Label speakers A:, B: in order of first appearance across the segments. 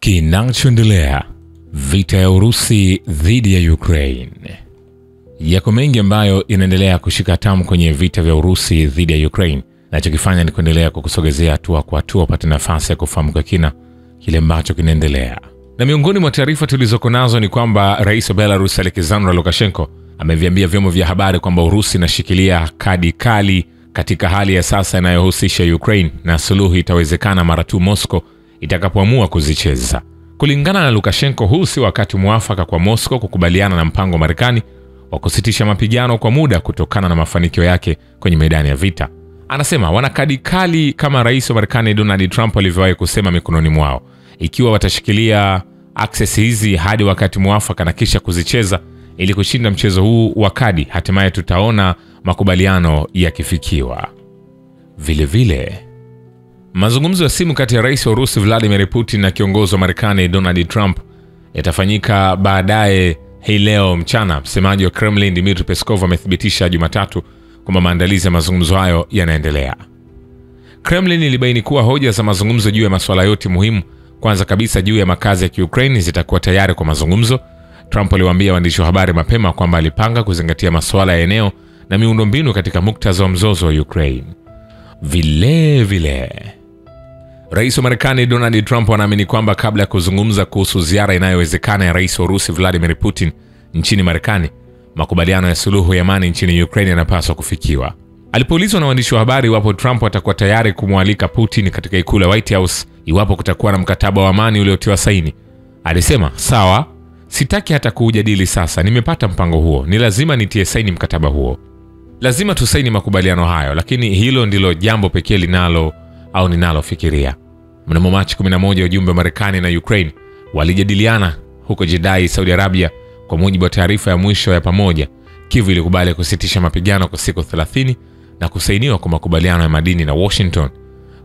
A: Kinachoendelea, vita ya Urusi dhidi ya Ukraine. Yako mengi ambayo inaendelea kushika tamu kwenye vita vya Urusi dhidi ya Ukraine. Nachokifanya ni kuendelea kukusogezea hatua kwa hatua upate nafasi ya kufahamu kwa kina kile ambacho kinaendelea. Na miongoni mwa taarifa tulizoko nazo ni kwamba Rais wa Belarus Alexander Lukashenko ameviambia vyombo vya habari kwamba Urusi inashikilia kadi kali katika hali ya sasa inayohusisha Ukraine na suluhu itawezekana mara tu Moscow itakapoamua kuzicheza. Kulingana na Lukashenko, huu si wakati muafaka kwa Moscow kukubaliana na mpango wa Marekani wa kusitisha mapigano kwa muda kutokana na mafanikio yake kwenye medani ya vita. Anasema wana kadi kali kama Rais wa Marekani Donald Trump alivyowahi kusema mikononi mwao. Ikiwa watashikilia access hizi hadi wakati muafaka na kisha kuzicheza ili kushinda mchezo huu wa kadi, hatimaye tutaona makubaliano yakifikiwa. Vile mazungumzo ya simu kati ya Rais wa Urusi Vladimir Putin na kiongozi wa Marekani Donald Trump yatafanyika baadaye hii leo mchana. Msemaji wa Kremlin Dmitry Peskov amethibitisha Jumatatu kwamba maandalizi ya mazungumzo hayo yanaendelea. Kremlin ilibaini kuwa hoja za mazungumzo juu ya masuala yote muhimu, kwanza kabisa juu ya makazi ya Ukraine, zitakuwa tayari kwa mazungumzo. Trump aliwaambia waandishi wa habari mapema kwamba alipanga kuzingatia masuala ya eneo na miundombinu katika muktadha wa mzozo wa Ukraine. Vile Rais wa Marekani Donald Trump anaamini kwamba kabla ya kuzungumza kuhusu ziara inayowezekana ya Rais wa Urusi Vladimir Putin nchini Marekani, makubaliano ya suluhu ya amani nchini Ukraine yanapaswa kufikiwa. Alipoulizwa na waandishi wa habari iwapo Trump atakuwa tayari kumwalika Putin katika ikulu ya White House iwapo kutakuwa na mkataba wa amani uliotiwa saini, alisema, "Sawa, sitaki hata kuujadili sasa. Nimepata mpango huo. Ni lazima nitie saini mkataba huo. Lazima tusaini makubaliano hayo, lakini hilo ndilo jambo pekee ninalofikiria." Mnamo Machi 11 ujumbe wa Marekani na Ukraine walijadiliana huko Jeddah, Saudi Arabia. Kwa mujibu wa taarifa ya mwisho ya pamoja, Kiev ilikubali kusitisha mapigano kwa siku 30 na kusainiwa kwa makubaliano ya madini na Washington.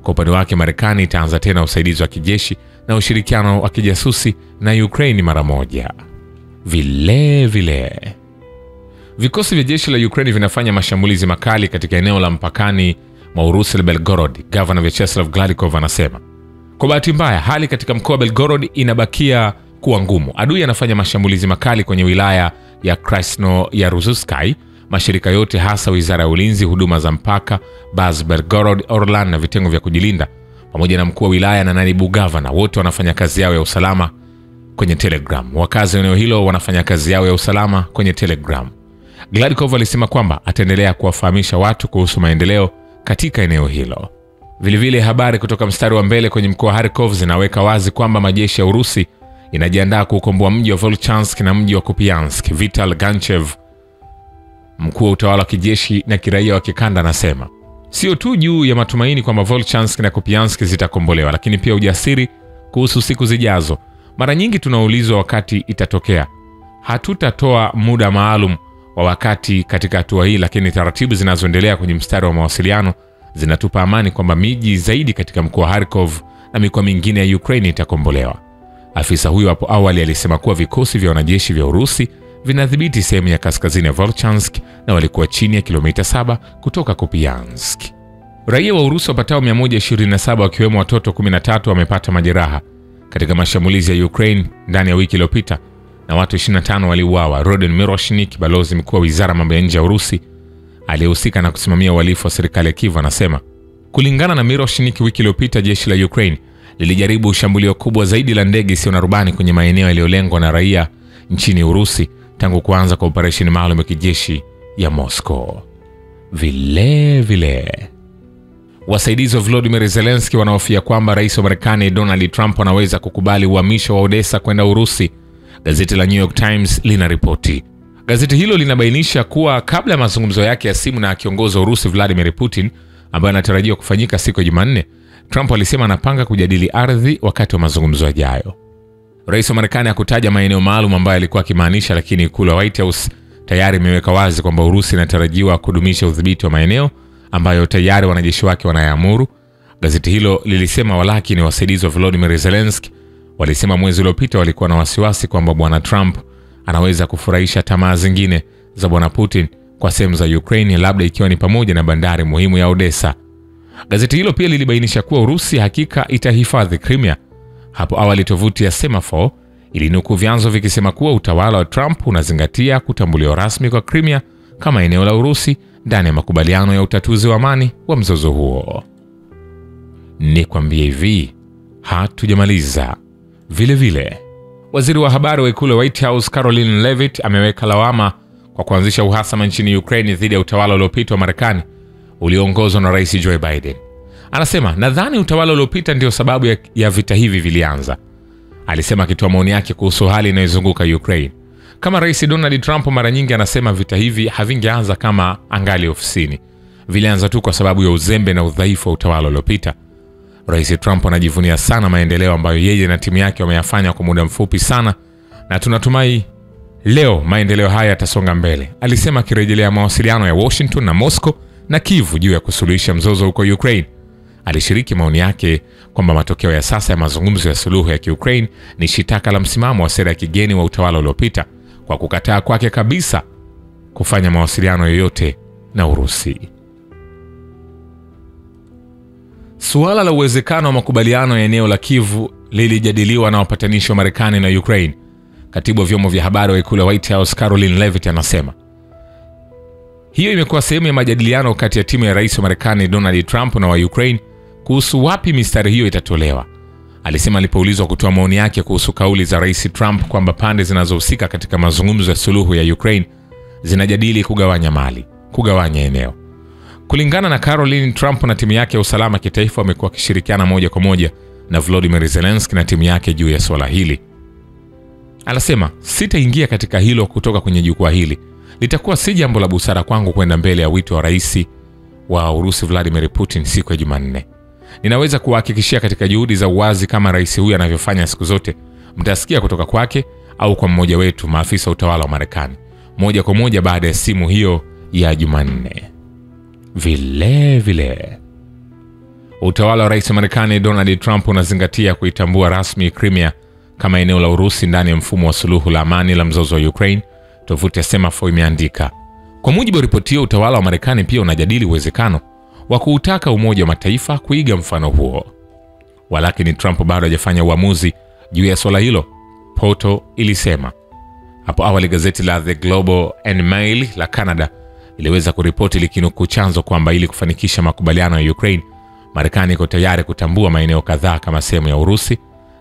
A: Kwa upande wake, Marekani itaanza tena usaidizi wa kijeshi na ushirikiano wa kijasusi na Ukraine mara moja. Vile vikosi vya jeshi la Ukraine vinafanya mashambulizi makali katika eneo la mpakani mwa Urusi la Belgorod. Governor Vyacheslav Gladkov anasema, kwa bahati mbaya hali katika mkoa wa Belgorod inabakia kuwa ngumu. Adui anafanya mashambulizi makali kwenye wilaya ya Krasnoyaruzhsky. Mashirika yote, hasa Wizara ya Ulinzi, huduma za mpaka, Baz, Belgorod, Orlan na vitengo vya kujilinda, pamoja na mkuu wa wilaya na naibu gavana, wote wanafanya kazi yao ya usalama kwenye Telegram. Wakazi wa eneo hilo wanafanya kazi yao ya usalama kwenye Telegram. Gladkov alisema kwamba ataendelea kuwafahamisha watu kuhusu maendeleo katika eneo hilo. Vile habari kutoka mstari wa mbele kwenye mkoa wa Kharkov zinaweka wazi kwamba majeshi ya Urusi inajiandaa kuukomboa mji wa Volchansk na mji wa Kupiansk. Vital Ganchev, mkuu wa utawala wa kijeshi na kiraia wa kikanda, anasema sio tu juu ya matumaini kwamba Volchansk na Kupiansk zitakombolewa, lakini pia ujasiri kuhusu siku zijazo. Mara nyingi tunaulizwa wakati itatokea. Hatutatoa muda maalum wa wakati katika hatua hii, lakini taratibu zinazoendelea kwenye mstari wa mawasiliano zinatupa amani kwamba miji zaidi katika mkoa wa Kharkov na mikoa mingine ya Ukraine itakombolewa. Afisa huyo hapo awali alisema kuwa vikosi vya wanajeshi vya Urusi vinadhibiti sehemu ya kaskazini ya Volchansk na walikuwa chini ya kilomita 7 kutoka Kupiansk. Raia wa Urusi wapatao 127 wakiwemo watoto 13 wamepata majeraha katika mashambulizi ya Ukraine ndani ya wiki iliyopita na watu 25 waliuawa. Rodin Miroshnik, balozi mkuu wa Wizara ya Mambo ya Nje ya Urusi aliyehusika na kusimamia uhalifu wa serikali ya Kiev, anasema kulingana na Miroshnik, wiki iliyopita jeshi la Ukraine lilijaribu shambulio kubwa zaidi la ndege isiyo na rubani kwenye maeneo yaliyolengwa na raia nchini Urusi tangu kuanza kwa operesheni maalum ya kijeshi ya Moscow. Vile wasaidizi wa Volodymyr Zelensky wanahofia kwamba Rais wa Marekani Donald Trump anaweza kukubali uhamisho wa Odessa kwenda Urusi. Gazeti la New York Times linaripoti. Gazeti hilo linabainisha kuwa kabla ya mazungumzo yake ya simu na kiongozi wa Urusi Vladimir Putin ambayo anatarajiwa kufanyika siku ya Jumanne, Trump alisema anapanga kujadili ardhi wakati wa mazungumzo yajayo. Rais wa Marekani hakutaja maeneo maalum ambayo alikuwa akimaanisha, lakini ikulu ya White House tayari imeweka wazi kwamba Urusi inatarajiwa kudumisha udhibiti wa maeneo ambayo tayari wanajeshi wake wanayaamuru. Gazeti hilo lilisema walakini wasaidizi wa Volodymyr Zelensky walisema mwezi uliopita walikuwa na wasiwasi kwamba bwana Trump anaweza kufurahisha tamaa zingine za bwana Putin kwa sehemu za Ukraine, labda ikiwa ni pamoja na bandari muhimu ya Odessa. Gazeti hilo pia lilibainisha kuwa Urusi hakika itahifadhi Crimea Hapo awali tovuti ya Semafor ilinukuu vyanzo vikisema kuwa utawala wa Trump unazingatia kutambuliwa rasmi kwa Crimea kama eneo la Urusi ndani ya makubaliano ya utatuzi wa amani wa mzozo huo. Nikwambie hivi, hatujamaliza. Vile waziri wa habari wa ikulu White House Karoline Leavitt ameweka lawama kwa kuanzisha uhasama nchini Ukraine dhidi ya utawala uliopita wa Marekani ulioongozwa na Rais Joe Biden. Anasema, nadhani utawala uliopita ndio sababu ya vita hivi vilianza. Alisema akitoa maoni yake kuhusu hali inayozunguka Ukraine. Kama Rais Donald Trump mara nyingi anasema vita hivi havingeanza kama angali ofisini. Vilianza tu kwa sababu ya uzembe na udhaifu wa utawala uliopita. Rais Trump anajivunia sana maendeleo ambayo yeye na timu yake wameyafanya kwa muda mfupi sana, na tunatumai leo maendeleo haya yatasonga mbele, alisema akirejelea mawasiliano ya Washington na Moscow na Kyiv juu ya kusuluhisha mzozo huko Ukraine. Alishiriki maoni yake kwamba matokeo ya sasa ya mazungumzo ya suluhu ya Ukraine ni shitaka la msimamo wa sera ya kigeni wa utawala uliopita kwa kukataa kwake kabisa kufanya mawasiliano yoyote na Urusi. Suala la uwezekano wa makubaliano ya eneo la Kyiv lilijadiliwa na wapatanishi wa Marekani na Ukraine. Katibu wa vyombo vya habari wa ikulu White House Karoline Leavitt anasema, hiyo imekuwa sehemu ya majadiliano kati ya timu ya rais wa Marekani Donald Trump na wa Ukraine kuhusu wapi mistari hiyo itatolewa. Alisema alipoulizwa kutoa maoni yake kuhusu kauli za Rais Trump kwamba pande zinazohusika katika mazungumzo ya suluhu ya Ukraine zinajadili kugawanya mali, kugawanya eneo. Kulingana na Caroline, Trump na timu yake ya usalama kitaifa wamekuwa wakishirikiana moja kwa moja na Volodymyr Zelensky na timu yake juu ya swala hili. Anasema, sitaingia katika hilo kutoka kwenye jukwaa hili. Litakuwa si jambo la busara kwangu kwenda mbele ya wito wa rais wa Urusi Vladimir Putin siku ya Jumanne. Ninaweza kuhakikishia katika juhudi za uwazi kama rais huyu anavyofanya siku zote, mtasikia kutoka kwake au kwa mmoja wetu maafisa utawala wa Marekani moja kwa moja baada ya simu hiyo ya Jumanne. Vile utawala wa rais wa Marekani Donald Trump unazingatia kuitambua rasmi Crimea kama eneo la Urusi ndani ya mfumo wa suluhu la amani la mzozo wa Ukraine, tovuti ya Semafor imeandika. Kwa mujibu wa ripoti hiyo, utawala wa Marekani pia unajadili uwezekano wa kuutaka Umoja wa Mataifa kuiga mfano huo. Walakini Trump bado hajafanya uamuzi juu ya swala hilo, Poto ilisema. Hapo awali gazeti la The Globe and Mail la Canada iliweza kuripoti likinukuu chanzo kwamba ili kufanikisha makubaliano ya Ukraine, Marekani iko tayari kutambua maeneo kadhaa kama sehemu ya Urusi,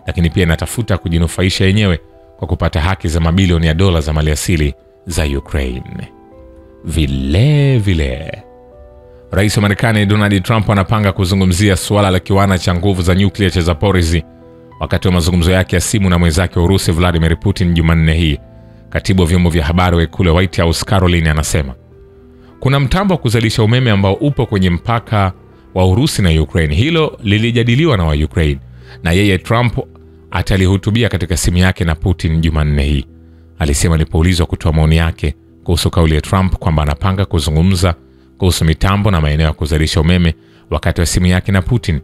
A: lakini pia inatafuta kujinufaisha yenyewe kwa kupata haki za mabilioni ya dola za maliasili za Ukraine. Vile Rais wa Marekani Donald Trump anapanga kuzungumzia suala la kiwanda cha nguvu za nyuklia cha Zaporizhzhia wakati wa mazungumzo yake ya simu na mwenzake wa Urusi Vladimir Putin Jumanne hii. Katibu wa vyombo vya habari wa ikulu White House Caroline anasema, kuna mtambo wa kuzalisha umeme ambao upo kwenye mpaka wa Urusi na Ukraine. Hilo lilijadiliwa na wa Ukraine na yeye Trump atalihutubia katika simu yake na Putin Jumanne hii, alisema alipoulizwa kutoa maoni yake kuhusu kauli ya Trump kwamba anapanga kuzungumza kuhusu mitambo na maeneo ya kuzalisha umeme wakati wa simu yake na Putin.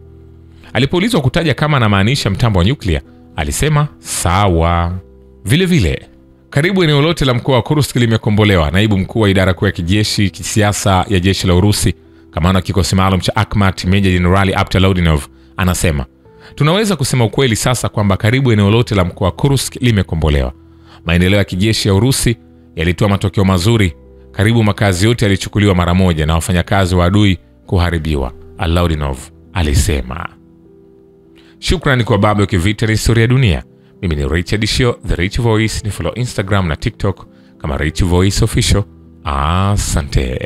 A: Alipoulizwa kutaja kama anamaanisha mtambo wa nyuklia, alisema sawa. Vile karibu eneo lote la mkoa wa Kursk limekombolewa. Naibu mkuu wa idara kuu ya kijeshi kisiasa ya jeshi la Urusi, kamanda wa kikosi maalum cha Akhmat, Meja Jenerali Abtalodinov, anasema, tunaweza kusema ukweli sasa kwamba karibu eneo lote la mkoa wa Kursk limekombolewa. Maendeleo ya kijeshi ya Urusi yalitoa matokeo mazuri. Karibu makazi yote yalichukuliwa mara moja na wafanyakazi wa adui kuharibiwa, Alodinov alisema. Shukrani kwa Babu Kivita na Historia ya Dunia. Mimi ni Richard Shio, The Rich Voice. Ni follow Instagram na TikTok kama Rich Voice Official. Asante.